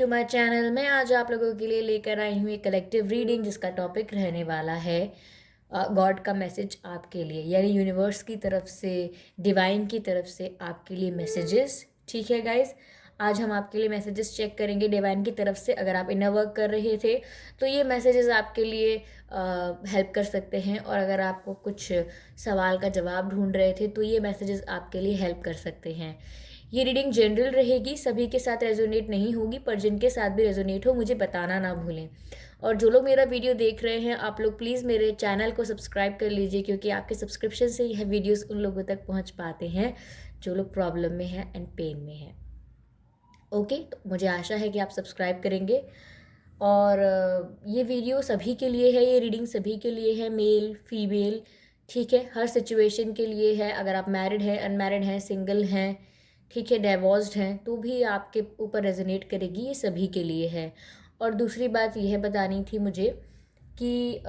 To my channel. मैं आज आप लोगों के लिए लेकर आई हूँ एक कलेक्टिव रीडिंग जिसका टॉपिक रहने वाला है गॉड का मैसेज आपके लिए, यानी यूनिवर्स की तरफ से, डिवाइन की तरफ से आपके लिए मैसेजेस। ठीक है गाइज, आज हम आपके लिए मैसेजेस चेक करेंगे डिवाइन की तरफ से। अगर आप इनर वर्क कर रहे थे तो ये मैसेजेस आपके लिए हेल्प कर सकते हैं, और अगर आपको कुछ सवाल का जवाब ढूंढ रहे थे तो ये मैसेजेस आपके लिए हेल्प कर सकते हैं। ये रीडिंग जनरल रहेगी, सभी के साथ रेजोनेट नहीं होगी, पर जिनके साथ भी रेजोनेट हो मुझे बताना ना भूलें। और जो लोग मेरा वीडियो देख रहे हैं, आप लोग प्लीज़ मेरे चैनल को सब्सक्राइब कर लीजिए, क्योंकि आपके सब्सक्रिप्शन से यह वीडियोस उन लोगों तक पहुंच पाते हैं जो लोग प्रॉब्लम में हैं एंड पेन में हैं। ओके, तो मुझे आशा है कि आप सब्सक्राइब करेंगे। और ये वीडियो सभी के लिए है, ये रीडिंग सभी के लिए है, मेल फीमेल, ठीक है, हर सिचुएशन के लिए है। अगर आप मैरिड हैं, अनमैरिड हैं, सिंगल हैं, ठीक है, डिवोर्स्ड हैं, तो भी आपके ऊपर रेजोनेट करेगी, ये सभी के लिए है। और दूसरी बात यह बतानी थी मुझे कि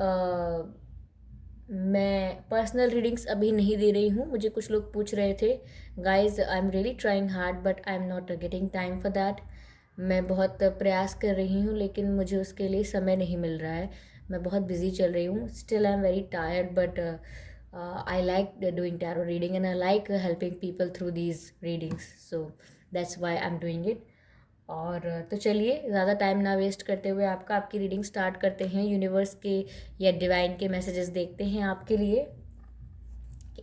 मैं पर्सनल रीडिंग्स अभी नहीं दे रही हूँ। मुझे कुछ लोग पूछ रहे थे, guys I am really trying hard but I am not getting time for that. मैं बहुत प्रयास कर रही हूँ लेकिन मुझे उसके लिए समय नहीं मिल रहा है। मैं बहुत बिजी चल रही हूँ। Still I am very tired but I like doing tarot reading and I like helping people through these readings, so that's why I am doing it. और तो चलिए ज़्यादा टाइम ना वेस्ट करते हुए आपकी रीडिंग स्टार्ट करते हैं। यूनिवर्स के या डिवाइन के मैसेजेस देखते हैं आपके लिए।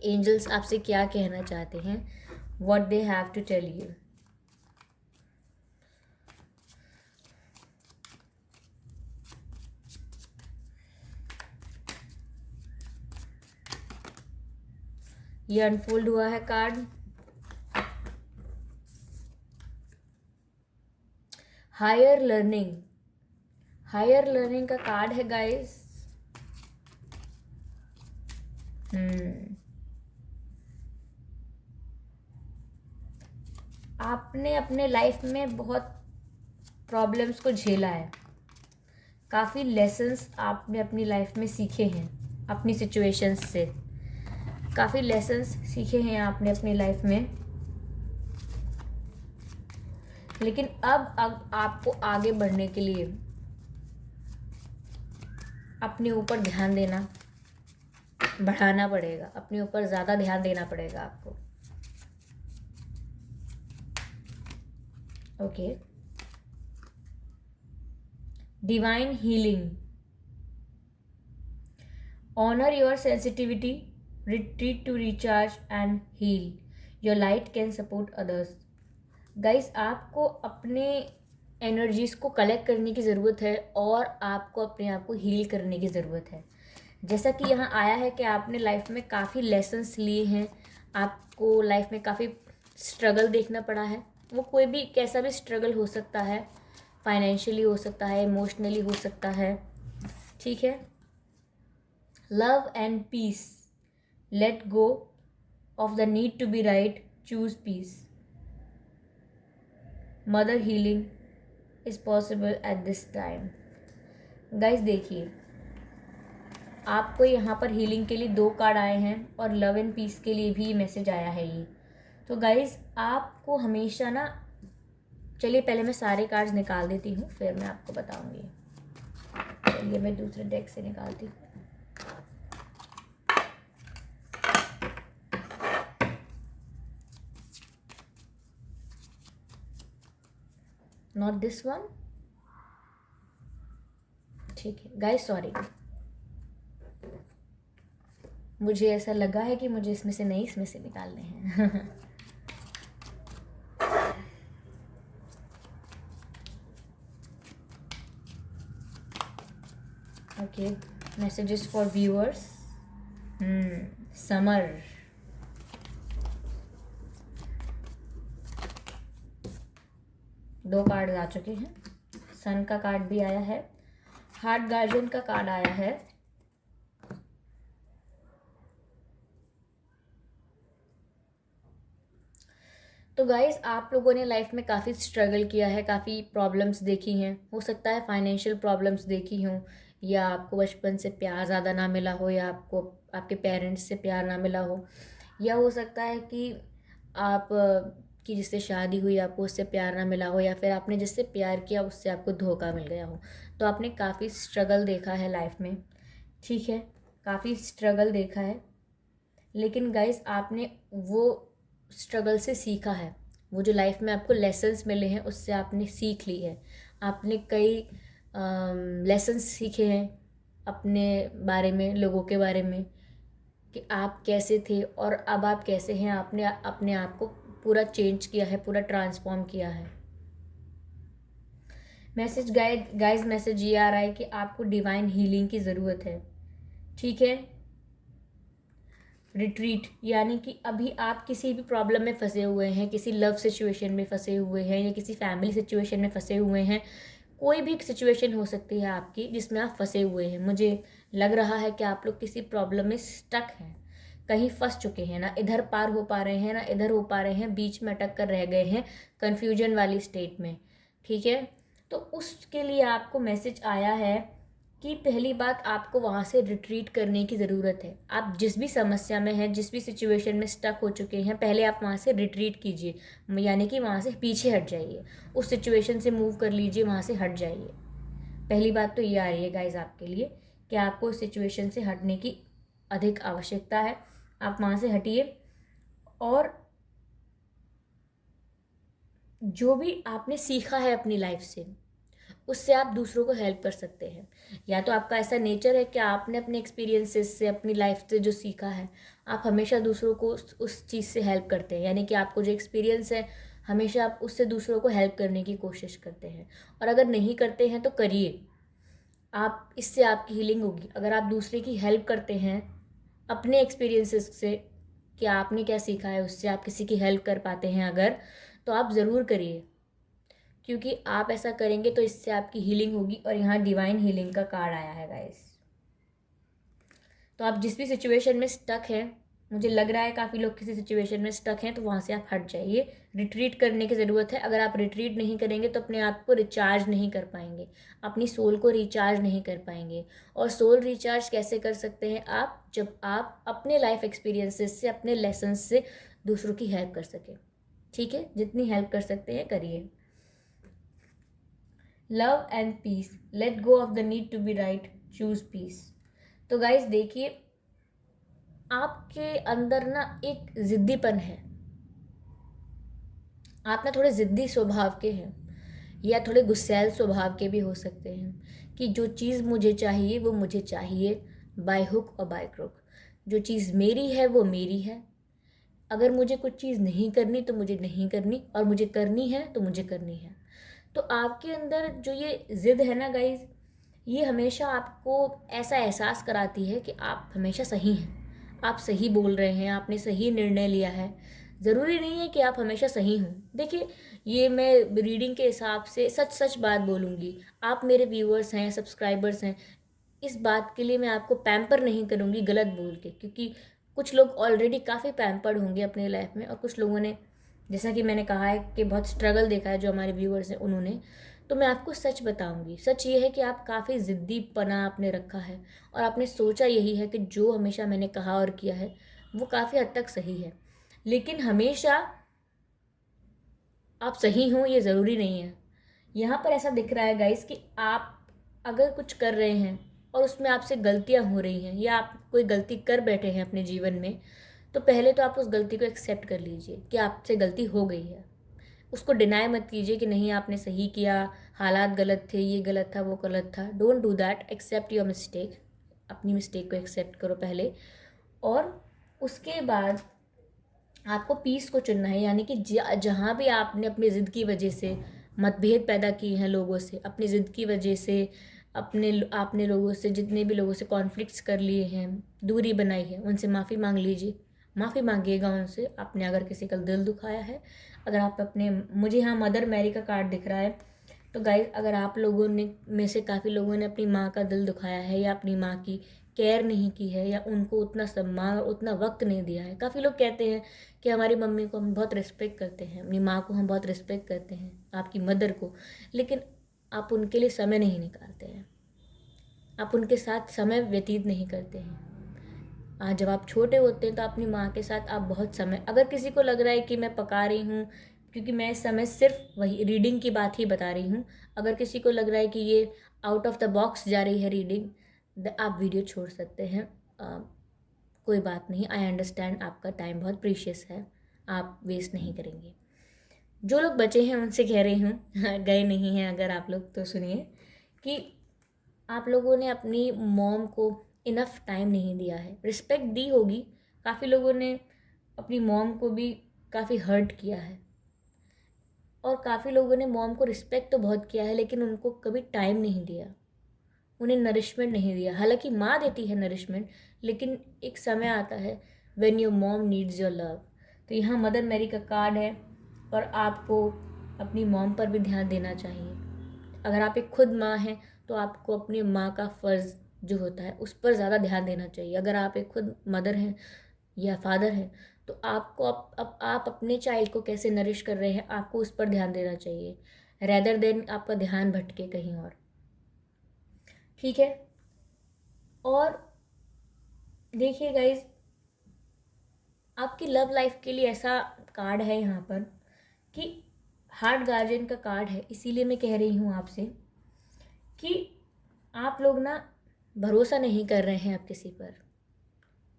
एंजल्स आपसे क्या कहना चाहते हैं, what they have to tell you. ये अनफोल्ड हुआ है card. Higher learning, higher learning का कार्ड है गाइस। आपने अपने लाइफ में बहुत प्रॉब्लम्स को झेला है, काफ़ी लेसन्स आपने अपनी लाइफ में सीखे हैं, अपनी सिचुएशंस से काफ़ी लेसन्स सीखे हैं आपने अपनी लाइफ में। लेकिन अब आपको आगे बढ़ने के लिए अपने ऊपर ध्यान देना बढ़ाना पड़ेगा, अपने ऊपर ज़्यादा ध्यान देना पड़ेगा आपको। Okay, divine healing, honour your sensitivity, retreat to recharge and heal, your light can support others. Guys, आपको अपने एनर्जीज़ को कलेक्ट करने की ज़रूरत है और आपको अपने आप को हील करने की ज़रूरत है। जैसा कि यहाँ आया है कि आपने लाइफ में काफ़ी लेसन्स लिए हैं, आपको लाइफ में काफ़ी स्ट्रगल देखना पड़ा है। वो कोई भी कैसा भी स्ट्रगल हो सकता है, फाइनेंशियली हो सकता है, इमोशनली हो सकता है, ठीक है। Love and peace, let go of the need to be right, choose peace. Mother healing is possible at this time. Guys देखिए, आपको यहाँ पर हीलिंग के लिए 2 कार्ड आए हैं और लव एंड पीस के लिए भी मैसेज आया है ये। तो गाइस आपको हमेशा ना, चलिए पहले मैं सारे कार्ड्स निकाल देती हूँ फिर मैं आपको बताऊँगी। चलिए मैं दूसरे डेक से निकालती हूँ। नॉट दिस वन, ठीक है गाइस, सॉरी, मुझे ऐसा लगा है कि मुझे इसमें से नहीं, इसमें से निकालने हैं। Okay, messages for viewers. समर, 2 कार्ड आ चुके हैं। सन का कार्ड भी आया है, हार्ट गार्जियन का कार्ड आया है, तो गाइस आप लोगों ने लाइफ में काफ़ी स्ट्रगल किया है, काफ़ी प्रॉब्लम्स देखी हैं। हो सकता है फाइनेंशियल प्रॉब्लम्स देखी हों, या आपको बचपन से प्यार ज़्यादा ना मिला हो, या आपको आपके पेरेंट्स से प्यार ना मिला हो, या हो सकता है कि आप आपकी जिससे शादी हुई आपको उससे प्यार ना मिला हो, या फिर आपने जिससे प्यार किया उससे आपको धोखा मिल गया हो। तो आपने काफ़ी स्ट्रगल देखा है लाइफ में, ठीक है, काफ़ी स्ट्रगल देखा है, लेकिन गाइस आपने वो स्ट्रगल से सीखा है। वो जो लाइफ में आपको लेसन्स मिले हैं उससे आपने सीख ली है। आपने कई लेसन्स सीखे हैं अपने बारे में, लोगों के बारे में, कि आप कैसे थे और अब आप कैसे हैं। आपने अपने आप को पूरा चेंज किया है, पूरा ट्रांसफॉर्म किया है। मैसेज गाइस मैसेज ये आ रहा है कि आपको डिवाइन हीलिंग की ज़रूरत है, ठीक है। रिट्रीट यानी कि अभी आप किसी भी प्रॉब्लम में फंसे हुए हैं, किसी लव सिचुएशन में फंसे हुए हैं, या किसी फैमिली सिचुएशन में फंसे हुए हैं। कोई भी सिचुएशन हो सकती है आपकी जिसमें आप फंसे हुए हैं। मुझे लग रहा है कि आप लोग किसी प्रॉब्लम में स्टक हैं, कहीं फंस चुके हैं, ना इधर पार हो पा रहे हैं ना इधर हो पा रहे हैं, बीच में अटक कर रह गए हैं कन्फ्यूजन वाली स्टेट में, ठीक है। तो उसके लिए आपको मैसेज आया है कि पहली बात आपको वहाँ से रिट्रीट करने की ज़रूरत है। आप जिस भी समस्या में हैं, जिस भी सिचुएशन में स्टक हो चुके हैं, पहले आप वहाँ से रिट्रीट कीजिए, यानी कि वहाँ से पीछे हट जाइए, उस सिचुएशन से मूव कर लीजिए, वहाँ से हट जाइए। पहली बात तो ये आ रही है गाइज आपके लिए कि आपको उस सिचुएशन से हटने की अधिक आवश्यकता है। आप वहाँ से हटिए और जो भी आपने सीखा है अपनी लाइफ से उससे आप दूसरों को हेल्प कर सकते हैं। या तो आपका ऐसा नेचर है कि आपने अपने एक्सपीरियंसेस से, अपनी लाइफ से जो सीखा है, आप हमेशा दूसरों को उस चीज़ से हेल्प करते हैं, यानी कि आपको जो एक्सपीरियंस है हमेशा आप उससे दूसरों को हेल्प करने की कोशिश करते हैं। और अगर नहीं करते हैं तो करिए, आप इससे आपकी हीलिंग होगी। अगर आप दूसरे की हेल्प करते हैं अपने एक्सपीरियंसेस से, कि आपने क्या सीखा है उससे आप किसी की हेल्प कर पाते हैं अगर, तो आप ज़रूर करिए, क्योंकि आप ऐसा करेंगे तो इससे आपकी हीलिंग होगी। और यहाँ डिवाइन हीलिंग का कार्ड आया है गाइस। तो आप जिस भी सिचुएशन में स्टक हैं, मुझे लग रहा है काफ़ी लोग किसी सिचुएशन में स्टक हैं, तो वहाँ से आप हट जाइए। रिट्रीट करने की ज़रूरत है। अगर आप रिट्रीट नहीं करेंगे तो अपने आप को रिचार्ज नहीं कर पाएंगे, अपनी सोल को रिचार्ज नहीं कर पाएंगे। और सोल रिचार्ज कैसे कर सकते हैं आप? जब आप अपने लाइफ एक्सपीरियंसेस से, अपने लेसन से दूसरों की हेल्प कर सकें, ठीक है। जितनी हेल्प कर सकते हैं करिए। Love and peace, let go of the need to be right, choose peace. तो गाइज देखिए, आपके अंदर ना एक जिद्दीपन है। आप ना थोड़े ज़िद्दी स्वभाव के हैं, या थोड़े गुस्सैल स्वभाव के भी हो सकते हैं, कि जो चीज़ मुझे चाहिए वो मुझे चाहिए, बाय हुक और बाय क्रुक। जो चीज़ मेरी है वो मेरी है। अगर मुझे कुछ चीज़ नहीं करनी तो मुझे नहीं करनी, और मुझे करनी है तो मुझे करनी है। तो आपके अंदर जो ये ज़िद है ना गाइज़, ये हमेशा आपको ऐसा एहसास कराती है कि आप हमेशा सही हैं, आप सही बोल रहे हैं, आपने सही निर्णय लिया है। ज़रूरी नहीं है कि आप हमेशा सही हों। देखिए, ये मैं रीडिंग के हिसाब से सच सच बात बोलूँगी। आप मेरे व्यूअर्स हैं, सब्सक्राइबर्स हैं, इस बात के लिए मैं आपको पैम्पर नहीं करूँगी गलत बोल के, क्योंकि कुछ लोग ऑलरेडी काफ़ी पैम्पर्ड होंगे अपने लाइफ में, और कुछ लोगों ने, जैसा कि मैंने कहा है कि बहुत स्ट्रगल देखा है जो हमारे व्यूअर्स हैं उन्होंने। तो मैं आपको सच बताऊंगी। सच ये है कि आप काफ़ी ज़िद्दीपना आपने रखा है, और आपने सोचा यही है कि जो हमेशा मैंने कहा और किया है वो काफ़ी हद तक सही है। लेकिन हमेशा आप सही हों ये ज़रूरी नहीं है। यहाँ पर ऐसा दिख रहा है गाइस कि आप अगर कुछ कर रहे हैं और उसमें आपसे गलतियाँ हो रही हैं, या आप कोई गलती कर बैठे हैं अपने जीवन में, तो पहले तो आप उस गलती को एक्सेप्ट कर लीजिए कि आपसे गलती हो गई है। उसको डिनाई मत कीजिए कि नहीं आपने सही किया, हालात गलत थे, ये गलत था, वो गलत था। Don't do that, accept your mistake. अपनी मिस्टेक को एक्सेप्ट करो पहले, और उसके बाद आपको पीस को चुनना है। यानी कि जहाँ भी आपने अपनी ज़िद की वजह से मतभेद पैदा किए हैं लोगों से, अपनी ज़िद की वजह से आपने लोगों से, जितने भी लोगों से कॉन्फ्लिक्ट्स कर लिए हैं, दूरी बनाई है, उनसे माफ़ी मांग लीजिए। माफ़ी मांगिएगा उनसे, आपने अगर किसी का दिल दुखाया है। अगर आप अपने, मुझे यहाँ मदर मैरी का कार्ड दिख रहा है, तो गाइस अगर आप लोगों ने में से काफ़ी लोगों ने अपनी माँ का दिल दुखाया है, या अपनी माँ की केयर नहीं की है, या उनको उतना सम्मान और उतना वक्त नहीं दिया है। काफ़ी लोग कहते हैं कि हमारी मम्मी को हम बहुत रिस्पेक्ट करते हैं, अपनी माँ को हम बहुत रिस्पेक्ट करते हैं, आपकी मदर को, लेकिन आप उनके लिए समय नहीं निकालते हैं, आप उनके साथ समय व्यतीत नहीं करते हैं। जब आप छोटे होते हैं तो अपनी माँ के साथ आप बहुत समय, अगर किसी को लग रहा है कि मैं पका रही हूँ, क्योंकि मैं इस समय सिर्फ वही रीडिंग की बात ही बता रही हूँ। अगर किसी को लग रहा है कि ये आउट ऑफ द बॉक्स जा रही है रीडिंग, आप वीडियो छोड़ सकते हैं। कोई बात नहीं, आई अंडरस्टैंड, आपका टाइम बहुत प्रीशियस है, आप वेस्ट नहीं करेंगे। जो लोग बचे हैं उनसे कह रही हूँ गए नहीं हैं अगर आप लोग, तो सुनिए कि आप लोगों ने अपनी मॉम को इनफ टाइम नहीं दिया है। रिस्पेक्ट दी होगी, काफ़ी लोगों ने अपनी मॉम को भी काफ़ी हर्ट किया है, और काफ़ी लोगों ने मॉम को रिस्पेक्ट तो बहुत किया है लेकिन उनको कभी टाइम नहीं दिया, उन्हें नरिशमेंट नहीं दिया। हालांकि माँ देती है नरिशमेंट, लेकिन एक समय आता है when your mom needs your love. तो यहाँ मदर मैरी का कार्ड है, और आपको अपनी मॉम पर भी ध्यान देना चाहिए। अगर आप एक खुद माँ हैं तो आपको अपनी माँ का फ़र्ज़ जो होता है उस पर ज़्यादा ध्यान देना चाहिए। अगर आप एक खुद मदर हैं या फादर हैं तो आपको आप अपने चाइल्ड को कैसे नरिश कर रहे हैं, आपको उस पर ध्यान देना चाहिए, रेदर देन आपका ध्यान भटके कहीं और। ठीक है। और देखिए गाइज, आपकी लव लाइफ के लिए ऐसा कार्ड है यहाँ पर कि हार्ट गार्जियन का कार्ड है, इसीलिए मैं कह रही हूँ आपसे कि आप लोग ना भरोसा नहीं कर रहे हैं अब किसी पर।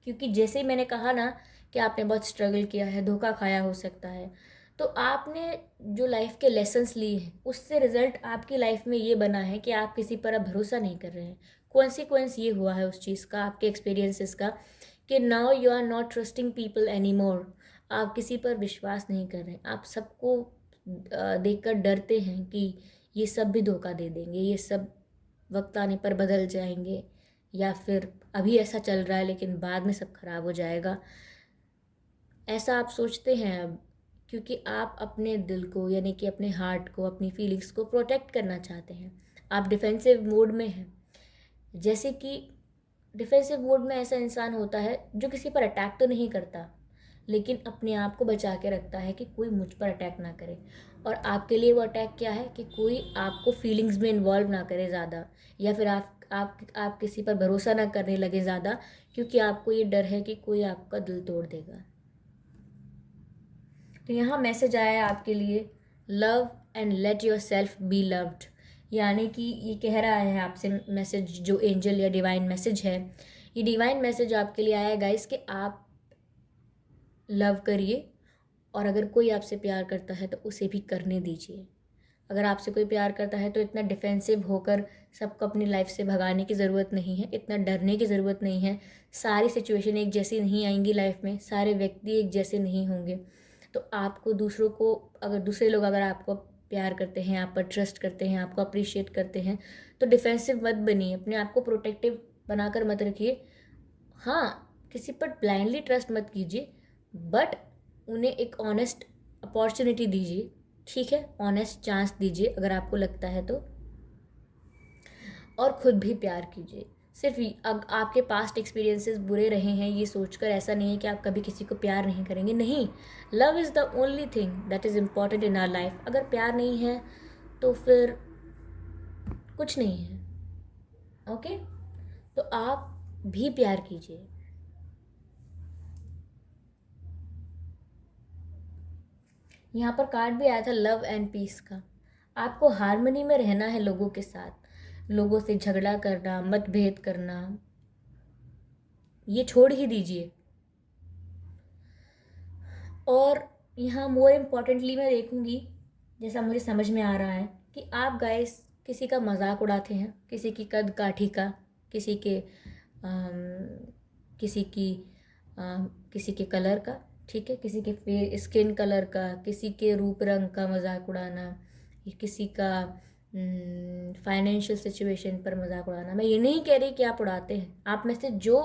क्योंकि जैसे ही मैंने कहा ना कि आपने बहुत स्ट्रगल किया है, धोखा खाया हो सकता है, तो आपने जो लाइफ के लेसन्स लिए हैं उससे रिजल्ट आपकी लाइफ में ये बना है कि आप किसी पर अब भरोसा नहीं कर रहे हैं। कॉन्सिक्वेंस ये हुआ है उस चीज़ का, आपके एक्सपीरियंसेस का, कि now you are not trusting people any more. आप किसी पर विश्वास नहीं कर रहे हैं, आप सबको देखकर डरते हैं कि ये सब भी धोखा दे देंगे, ये सब वक्त आने पर बदल जाएंगे, या फिर अभी ऐसा चल रहा है लेकिन बाद में सब खराब हो जाएगा। ऐसा आप सोचते हैं अब, क्योंकि आप अपने दिल को यानी कि अपने हार्ट को, अपनी फीलिंग्स को प्रोटेक्ट करना चाहते हैं। आप डिफेंसिव मोड में हैं। जैसे कि डिफेंसिव मोड में ऐसा इंसान होता है जो किसी पर अटैक तो नहीं करता, लेकिन अपने आप को बचा के रखता है कि कोई मुझ पर अटैक ना करे। और आपके लिए वो अटैक क्या है कि कोई आपको फीलिंग्स में इन्वॉल्व ना करे ज़्यादा, या फिर आप किसी पर भरोसा ना करने लगे ज़्यादा, क्योंकि आपको ये डर है कि कोई आपका दिल तोड़ देगा। तो यहाँ मैसेज आया है आपके लिए, love and let your self be loved. यानी कि ये कह रहा है आपसे मैसेज, जो एंजल या डिवाइन मैसेज है, ये डिवाइन मैसेज आपके लिए आया है गाइस कि आप लव करिए, और अगर कोई आपसे प्यार करता है तो उसे भी करने दीजिए। अगर आपसे कोई प्यार करता है तो इतना डिफेंसिव होकर सबको अपनी लाइफ से भगाने की ज़रूरत नहीं है, इतना डरने की ज़रूरत नहीं है। सारी सिचुएशन एक जैसी नहीं आएंगी लाइफ में, सारे व्यक्ति एक जैसे नहीं होंगे। तो आपको दूसरों को, अगर दूसरे लोग अगर आपको प्यार करते हैं, आप पर ट्रस्ट करते हैं, आपको अप्रिशिएट करते हैं, तो डिफेंसिव मत बनिए, अपने आप को प्रोटेक्टिव बनाकर मत रखिए। हाँ, किसी पर ब्लाइंडली ट्रस्ट मत कीजिए, बट उन्हें एक ऑनेस्ट अपॉर्चुनिटी दीजिए। ठीक है, ऑनेस्ट चांस दीजिए अगर आपको लगता है तो, और खुद भी प्यार कीजिए। सिर्फ आपके पास्ट एक्सपीरियंसेस बुरे रहे हैं ये सोचकर ऐसा नहीं है कि आप कभी किसी को प्यार नहीं करेंगे। नहीं, love is the only thing that is important in our life. अगर प्यार नहीं है तो फिर कुछ नहीं है। ओके, तो आप भी प्यार कीजिए। यहाँ पर कार्ड भी आया था लव एंड पीस का। आपको हार्मनी में रहना है लोगों के साथ, लोगों से झगड़ा करना, मतभेद करना ये छोड़ ही दीजिए। और यहाँ मोर इम्पॉर्टेंटली मैं देखूँगी, जैसा मुझे समझ में आ रहा है, कि आप गाइस किसी का मजाक उड़ाते हैं, किसी की कद काठी का, किसी के किसी की किसी के कलर का, ठीक है, किसी के स्किन कलर का, किसी के रूप रंग का मजाक उड़ाना, किसी का फाइनेंशियल सिचुएशन पर मजाक उड़ाना। मैं ये नहीं कह रही कि आप उड़ाते हैं, आप में से जो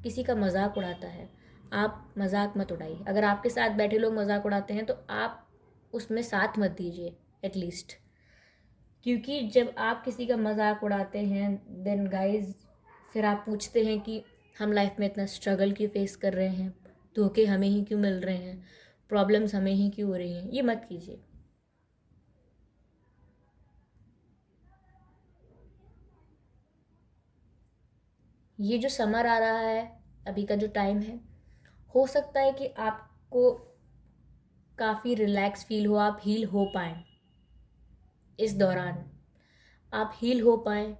किसी का मजाक उड़ाता है, आप मजाक मत उड़ाइए। अगर आपके साथ बैठे लोग मजाक उड़ाते हैं तो आप उसमें साथ मत दीजिए एटलीस्ट। क्योंकि जब आप किसी का मजाक उड़ाते हैं देन गाइज फिर आप पूछते हैं कि हम लाइफ में इतना स्ट्रगल क्यों फेस कर रहे हैं, धोखे हमें ही क्यों मिल रहे हैं, प्रॉब्लम्स हमें ही क्यों हो रही हैं। ये मत कीजिए। ये जो समर आ रहा है, अभी का जो टाइम है, हो सकता है कि आपको काफ़ी रिलैक्स फील हो, आप हील हो पाएँ इस दौरान, आप हील हो पाएँ,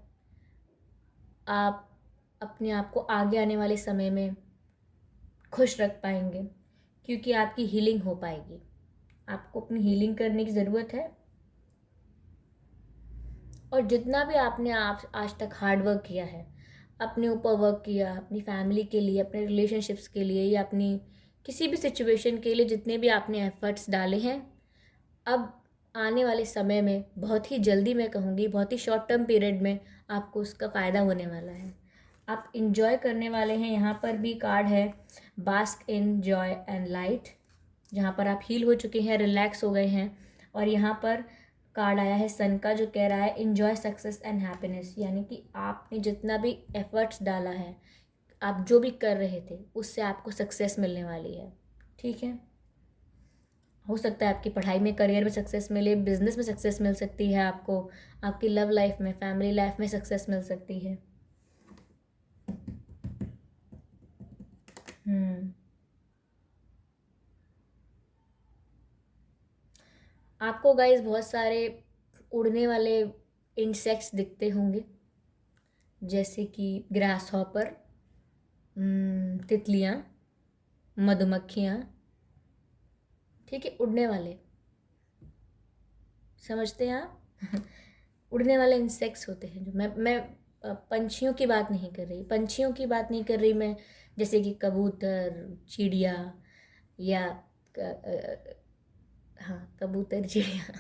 आप अपने आप को आगे आने वाले समय में खुश रख पाएंगे, क्योंकि आपकी हीलिंग हो पाएगी। आपको अपनी हीलिंग करने की ज़रूरत है, और जितना भी आपने आप आज तक हार्ड वर्क किया है, अपने ऊपर वर्क किया, अपनी फैमिली के लिए, अपने रिलेशनशिप्स के लिए, या अपनी किसी भी सिचुएशन के लिए जितने भी आपने एफर्ट्स डाले हैं, अब आने वाले समय में बहुत ही जल्दी, मैं कहूँगी बहुत ही शॉर्ट टर्म पीरियड में, आपको उसका फ़ायदा होने वाला है। आप इंजॉय करने वाले हैं। यहाँ पर भी कार्ड है bask in joy and light, जहाँ पर आप हील हो चुके हैं, रिलैक्स हो गए हैं। और यहाँ पर कार्ड आया है सन का, जो कह रहा है इन्जॉय सक्सेस एंड हैप्पीनेस, यानी कि आपने जितना भी एफर्ट्स डाला है, आप जो भी कर रहे थे, उससे आपको सक्सेस मिलने वाली है। ठीक है, हो सकता है आपकी पढ़ाई में, करियर में सक्सेस मिले, बिजनेस में सक्सेस मिल सकती है आपको, आपकी लव लाइफ में, फैमिली लाइफ में सक्सेस मिल सकती है। आपको गाइस बहुत सारे उड़ने वाले इंसेक्ट्स दिखते होंगे, जैसे कि ग्रास हॉपर, तितलियाँ, मधुमक्खियाँ। ठीक है, उड़ने वाले, समझते हैं आप? उड़ने वाले इंसेक्ट्स होते हैं जो, मैं पंछियों की बात नहीं कर रही, पंछियों की बात नहीं कर रही मैं, जैसे कि कबूतर, चिड़िया, या हाँ, कबूतर, चिड़िया।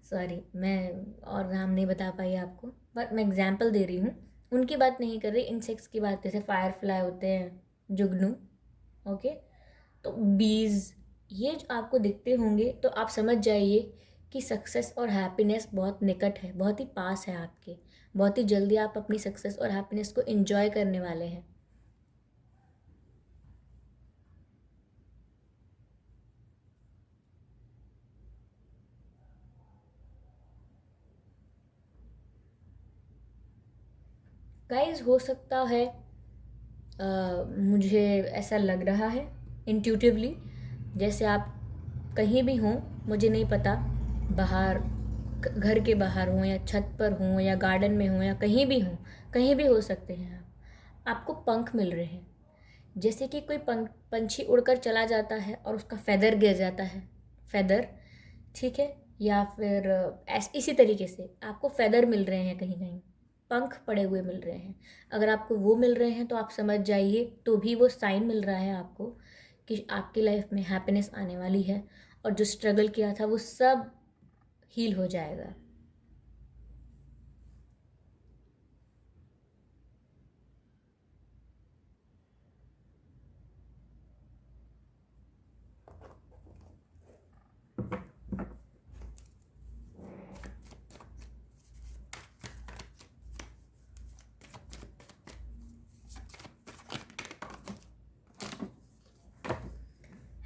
सॉरी, मैं और नाम नहीं बता पाई आपको, बट मैं एग्जांपल दे रही हूँ। उनकी बात नहीं कर रही, इंसेक्ट्स की बात, जैसे फायर फ्लाई होते हैं, जुगनू। ओके, तो बीज, ये जो आपको दिखते होंगे, तो आप समझ जाइए कि सक्सेस और हैप्पीनेस बहुत निकट है, बहुत ही पास है आपके। बहुत ही जल्दी आप अपनी सक्सेस और हैप्पीनेस को एंजॉय करने वाले हैं। गाइस, हो सकता है मुझे ऐसा लग रहा है इंट्यूटिवली, जैसे आप कहीं भी हों, मुझे नहीं पता, बाहर, घर के बाहर हों, या छत पर हों, या गार्डन में हों, या कहीं भी हों, कहीं भी हो सकते हैं आप, आपको पंख मिल रहे हैं। जैसे कि कोई पंछी उड़कर चला जाता है और उसका फेदर गिर जाता है, फेदर, ठीक है, या फिर इसी तरीके से आपको फेदर मिल रहे हैं, कहीं कहीं पंख पड़े हुए मिल रहे हैं। अगर आपको वो मिल रहे हैं तो आप समझ जाइए, तो भी वो साइन मिल रहा है आपको कि आपकी लाइफ में हैप्पीनेस आने वाली है, और जो स्ट्रगल किया था वो सब हील हो जाएगा।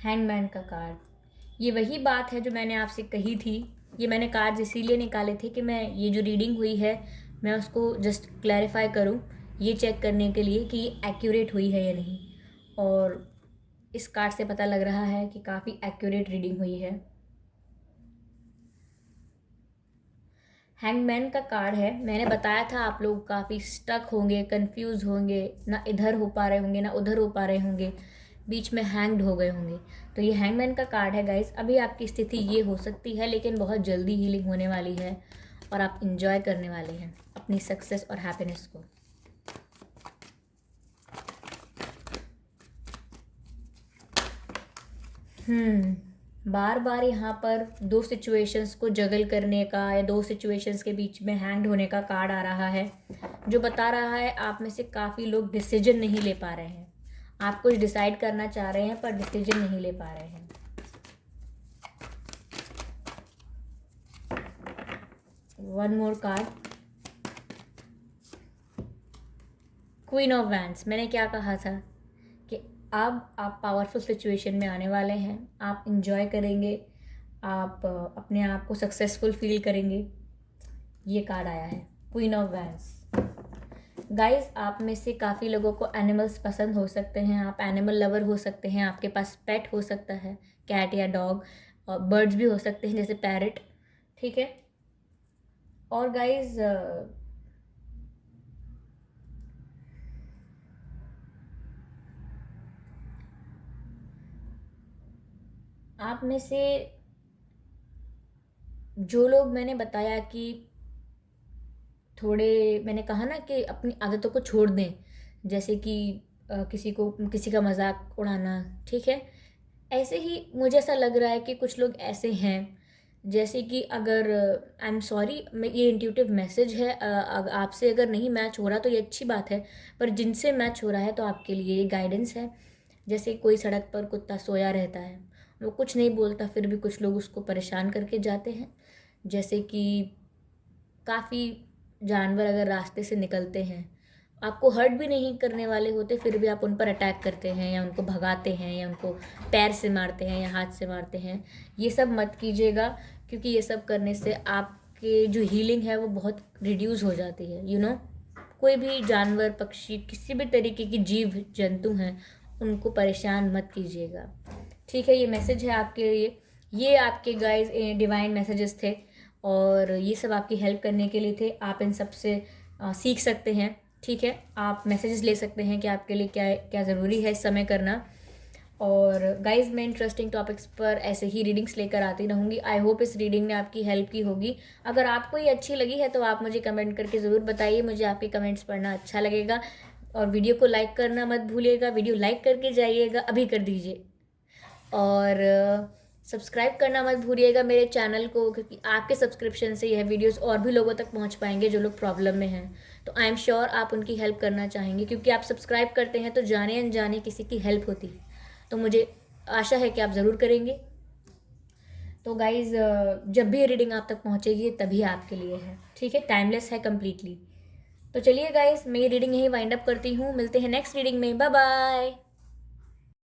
हैंगमैन का कार्ड, ये वही बात है जो मैंने आपसे कही थी। ये मैंने कार्ड्स इसीलिए निकाले थे कि मैं ये जो रीडिंग हुई है, मैं उसको जस्ट क्लैरिफाई करूं, ये चेक करने के लिए कि ये एक्यूरेट हुई है या नहीं। और इस कार्ड से पता लग रहा है कि काफ़ी एक्यूरेट रीडिंग हुई है। हैंगमैन का कार्ड है, मैंने बताया था आप लोग काफ़ी स्टक होंगे, कंफ्यूज होंगे, ना इधर हो पा रहे होंगे, ना उधर हो पा रहे होंगे, बीच में हैंग्ड हो गए होंगे। तो ये हैंगमैन का कार्ड है गाइस। अभी आपकी स्थिति ये हो सकती है, लेकिन बहुत जल्दी हीलिंग होने वाली है, और आप इंजॉय करने वाले हैं अपनी सक्सेस और हैप्पीनेस को। बार बार यहाँ पर दो सिचुएशंस को जगल करने का, या दो सिचुएशंस के बीच में हैंग्ड होने का कार्ड आ रहा है, जो बता रहा है आप में से काफ़ी लोग डिसीजन नहीं ले पा रहे हैं। आप कुछ डिसाइड करना चाह रहे हैं, पर डिसीजन नहीं ले पा रहे हैं। One more card, queen of wands. मैंने क्या कहा था कि अब आप पावरफुल सिचुएशन में आने वाले हैं, आप इंजॉय करेंगे, आप अपने आप को सक्सेसफुल फील करेंगे। ये कार्ड आया है, क्वीन ऑफ वैंड्स। गाइस, आप में से काफ़ी लोगों को एनिमल्स पसंद हो सकते हैं, आप एनिमल लवर हो सकते हैं, आपके पास पेट हो सकता है, कैट या डॉग। बर्ड्स भी हो सकते हैं जैसे पैरट, ठीक है। और गाइज आप में से जो लोग मैंने बताया कि थोड़े, मैंने कहा ना कि अपनी आदतों को छोड़ दें, जैसे कि किसी का मजाक उड़ाना, ठीक है। ऐसे ही मुझे ऐसा लग रहा है कि कुछ लोग ऐसे हैं, जैसे कि अगर आई एम सॉरी, मैं ये इंट्यूटिव मैसेज है, आपसे अगर नहीं मैच हो रहा तो ये अच्छी बात है, पर जिनसे मैच हो रहा है तो आपके लिए ये गाइडेंस है। जैसे कोई सड़क पर कुत्ता सोया रहता है, वो कुछ नहीं बोलता, फिर भी कुछ लोग उसको परेशान करके जाते हैं। जैसे कि काफ़ी जानवर अगर रास्ते से निकलते हैं, आपको हर्ट भी नहीं करने वाले होते, फिर भी आप उन पर अटैक करते हैं या उनको भगाते हैं या उनको पैर से मारते हैं या हाथ से मारते हैं। ये सब मत कीजिएगा, क्योंकि ये सब करने से आपके जो हीलिंग है वो बहुत रिड्यूस हो जाती है, कोई भी जानवर, पक्षी, किसी भी तरीके की जीव जंतु हैं, उनको परेशान मत कीजिएगा, ठीक है। ये मैसेज है आपके लिए, ये आपके गाइस डिवाइन मैसेजेस थे, और ये सब आपकी हेल्प करने के लिए थे। आप इन सब से सीख सकते हैं, ठीक है। आप मैसेजेस ले सकते हैं कि आपके लिए क्या क्या ज़रूरी है इस समय करना। और गाइज मैं इंटरेस्टिंग टॉपिक्स पर ऐसे ही रीडिंग्स लेकर आती रहूँगी। आई होप इस रीडिंग ने आपकी हेल्प की होगी। अगर आपको ये अच्छी लगी है तो आप मुझे कमेंट करके ज़रूर बताइए, मुझे आपके कमेंट्स पढ़ना अच्छा लगेगा। और वीडियो को लाइक करना मत भूलिएगा, वीडियो लाइक करके जाइएगा, अभी कर दीजिए। और सब्सक्राइब करना मत भूलिएगा मेरे चैनल को, क्योंकि आपके सब्सक्रिप्शन से यह वीडियोस और भी लोगों तक पहुंच पाएंगे जो लोग प्रॉब्लम में हैं। तो आई एम श्योर आप उनकी हेल्प करना चाहेंगे, क्योंकि आप सब्सक्राइब करते हैं तो जाने अनजाने किसी की हेल्प होती है। तो मुझे आशा है कि आप ज़रूर करेंगे। तो गाइज़ जब भी रीडिंग आप तक पहुंचेगी तभी आपके लिए है, ठीक है। टाइमलेस है कम्प्लीटली। तो चलिए गाइज़, मैं ये रीडिंग यहीं वाइंड अप करती हूँ। मिलते हैं नेक्स्ट रीडिंग में। Bye bye.